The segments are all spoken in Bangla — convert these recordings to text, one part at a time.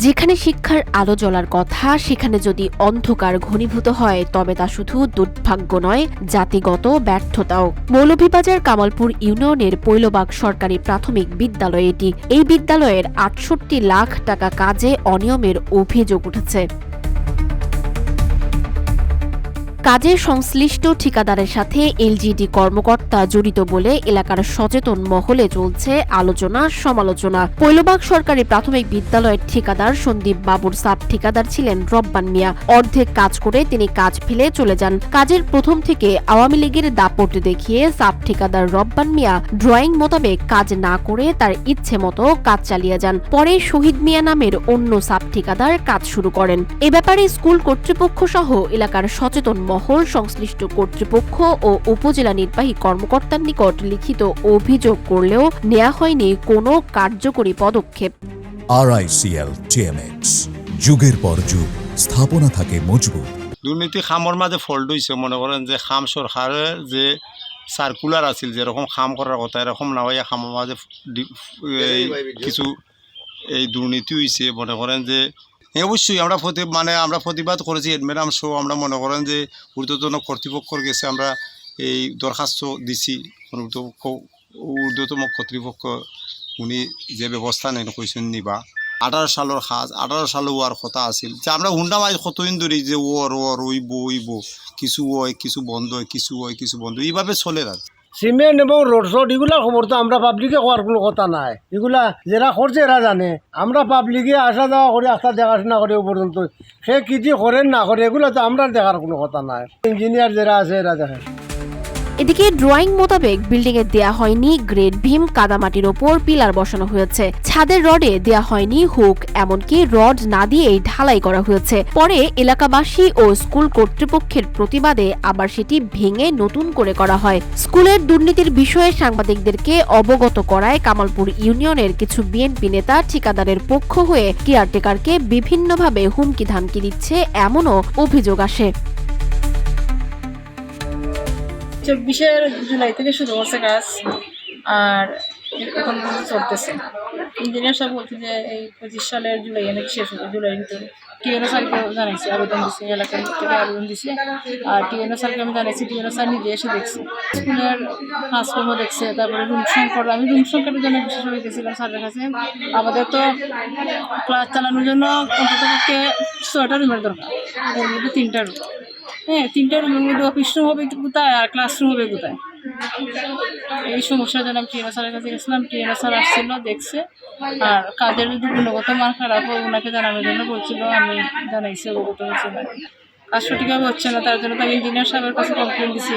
যেখানে শিক্ষার আলো জ্বলার কথা সেখানে যদি অন্ধকার ঘনীভূত হয় তবে তা শুধু দুর্ভাগ্য নয়, জাতিগত ব্যর্থতাও। মৌলভীবাজার কামালপুর ইউনিয়নের পৈলবাগ সরকারি প্রাথমিক বিদ্যালয় এটি। এই বিদ্যালয়ের ৬৮ লাখ টাকা কাজে অনিয়মের অভিযোগ উঠেছে। কাজে সংশ্লিষ্ট ঠিকাদারের সাথে এলজিডি কর্মকর্তা জড়িত বলে এলাকার সচেতন মহলে চলছে আলোচনা সমালোচনা। পৈলবাগ সরকারি প্রাথমিক বিদ্যালয়ের ঠিকাদার সন্দীপ বাবুর সাব ঠিকাদার ছিলেন রব্বান মিয়া। অর্ধেক কাজ করে তিনি কাজ ফেলে চলে যান। কাজের প্রথম থেকে আওয়ামী লীগের দাপট দেখিয়ে সাব ঠিকাদার রব্বান মিয়া ড্রয়িং মোতাবেক কাজ না করে তার ইচ্ছে মতো কাজ চালিয়ে যান। পরে শহীদ মিয়া নামের অন্য সাব ঠিকাদার কাজ শুরু করেন। এ ব্যাপারে স্কুল কর্তৃপক্ষ সহ এলাকার সচেতন মহল সংশ্লিষ্ট কর্তৃপক্ষ ও উপজেলা নির্বাহী কর্মকর্তার নিকট লিখিত অভিযোগ করলেও নেওয়া হয়নি কোনো কার্যকরী পদক্ষেপ। RICL TMX, যুগের পর যুগ স্থাপনা থাকে মজবুত। দুর্নীতি খামর মাঝে ফল্ট হয়েছে। মনে করেন যে খাম সরকারের যে সার্কুলার আছিল যেরকম খাম করার কথা এরকম না হইয়া খামের মাঝে কিছু এই দুর্নীতি হয়েছে। মনে করেন যে অবশ্যই আমরা প্রতিবাদ করেছি ম্যাডাম সহ। আমরা মনে করেন যে ঊর্ধ্বতন কর্তৃপক্ষর কাছে আমরা এই দরখাস্ত দিছি। ঊর্ধ্বতম কর্তৃপক্ষ উনি যে ব্যবস্থা নেন কইছেন নিবা। 18 সালের কাজ 18 সালে হওয়ার কথা আছিল যে আমরা হুন্ডা মাই কতদিন ধরি যে ওর ওইব কিছু হয় কিছু বন্ধ হয় কিছু হয় কিছু বন্ধ এইভাবে চলে না। সিমেন্ট এবং রোড শোড এগুলা খবর তো আমরা পাবলিকে হওয়ার কোনো কথা নাই। এগুলা যারা করছে এরা জানে। আমরা পাবলিকে আসা যাওয়া করে আস্থা দেখাশোনা করে পর্যন্ত সে কিছু করেন না করে এগুলো তো আমরা দেখার কোনো কথা নাই। ইঞ্জিনিয়ার যারা আছে এরা দেখে। এদিকে ড্রয়িং মোতাবেক বিল্ডিং এ দেয়া হয়নি গ্রেড ভীম, কাদামাটির ওপর পিলার বসানো হয়েছে। ছাদের রডে দেয়া হয়নি হুক, এমনকি রড না দিয়েই ঢালাই করা হয়েছে। পরে এলাকাবাসী ও স্কুল কর্তৃপক্ষের প্রতিবাদে আবার সেটি ভেঙে নতুন করে করা হয়। স্কুলের দুর্নীতির বিষয়ে সাংবাদিকদেরকে অবগত করায় কামালপুর ইউনিয়নের কিছু বিএনপি নেতা ঠিকাদারের পক্ষ হয়ে কেয়ারটেকারকে বিভিন্নভাবে হুমকি ধামকি দিচ্ছে এমনও অভিযোগ আসে। 24 জুলাই থেকে শুরু হচ্ছে কাজ আর এখন চলতেছে। ইঞ্জিনিয়ার সাহেব বলছে যে এই 25 সালের জুলাই নাকি শেষ হবে, জুলাইয়ের ভিতরে। টিএনও স্যারকে জানাইছি, আবেদন দিচ্ছে, এলাকার থেকে আবেদন দিচ্ছে। আর টিএনও স্যারকে আমি জানাইছি, টিএনও স্যার নিজে এসে দেখছে, স্কুলের কাজকর্ম দেখছে। তারপরে রুম সংকট, আমি রুম সংকটের জন্য বিশেষভাবে গেছিলাম স্যারের কাছে। আমাদের তো ক্লাস চালানোর জন্য অন্ততপক্ষে 6টা রুমের দরকার, এর মধ্যে 3টা রুম। হ্যাঁ, 3টা রুমের মধ্যে অফিস রুম হবে কোথায় আর ক্লাসরুম হবে কোথায়? এই সমস্যার জন্য আমি টিএনও স্যারের কাছে গেছিলাম। টিএনও স্যার আসছিল, দেখছে। আর কাজের যদি গুণগত মান খারাপ হয় ওনাকে জানানোর জন্য বলছিল, আমি জানাইছি, অবগত হয়েছে। কাজ সঠিকভাবে হচ্ছে না, তার জন্য তো আমি ইঞ্জিনিয়ার সাহেবের কাছে কমপ্লেন দিছি।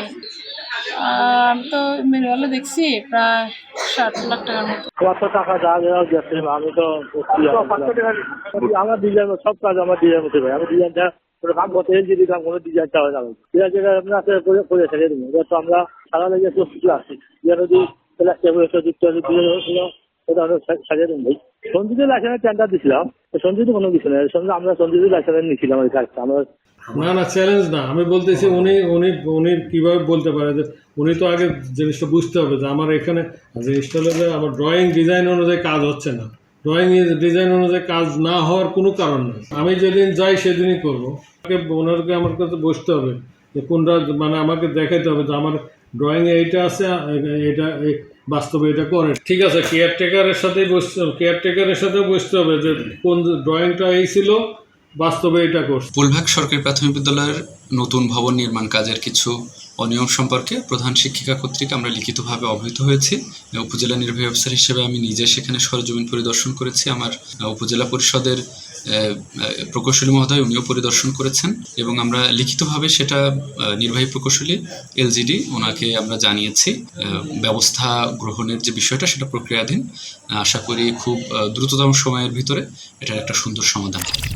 আমি তো ম্যানুয়ালে দেখছি প্রায় 60 লাখ টাকার মতো। কত টাকা যা গেছে আমি তো আমার ডিজাইন সব কাজ আমার ডিজাইন হতে পারে। আমি ডিজাইনটা কাম করতে যদি কাম কোনো ডিজাইনটা হয় না করে ছেড়ে দেবো। এটা তো আমরা সারা লেগে প্রস্তুতি আসছি। যদি সাজিয়ে দেবো ভাই। সঞ্জিতের লাইসেন্সের টেন্ডার দিছিলাম, সঞ্জিত কোনো কিছু নেই। আমরা সঞ্জিতের লাইসেন্স নিয়েছিলাম এই কাজটা। আমরা না চ্যালেঞ্জ না, আমি বলতেছি উনি কিভাবে বলতে পারে যে উনি তো আগে জিনিসটা বুঝতে হবে যে আমার এখানে জিনিসটা হলো যে আমার ড্রয়িং ডিজাইন অনুযায়ী কাজ হচ্ছে না। ড্রয়িং ডিজাইন অনুযায়ী কাজ না হওয়ার কোনো কারণ নেই। আমি যেদিন যাই সেদিনই করবো। ওনারকে আমার কাছে বসতে হবে যে কোনটা আমাকে দেখাইতে হবে যে আমার ড্রয়িংয়ে এইটা আছে, এটা বাস্তবে এটা করে। ঠিক আছে, কেয়ারটেকারের সাথেও বসতে হবে যে কোন ড্রয়িংটা এই ছিল, বাস্তবে এটা করছে। পৈলবাগ সরকারি প্রাথমিক বিদ্যালয়ের নতুন ভবন নির্মাণ কাজের কিছু অনিয়ম সম্পর্কে প্রধান শিক্ষিকা কর্তৃক আমরা লিখিতভাবে অবহিত হয়েছি। উপজেলা নির্বাহী অফিসার হিসেবে আমি নিজে সেখানে সরেজমিন পরিদর্শন করেছি। আমার উপজেলা পরিষদের প্রকৌশলী মহোদয় উনিও পরিদর্শন করেছেন এবং আমরা লিখিতভাবে সেটা নির্বাহী প্রকৌশলী এলজিডি ওনাকে আমরা জানিয়েছি। ব্যবস্থা গ্রহণের যে বিষয়টা সেটা প্রক্রিয়াধীন। আশা করি খুব দ্রুততম সময়ের ভিতরে এটার একটা সুন্দর সমাধান হবে।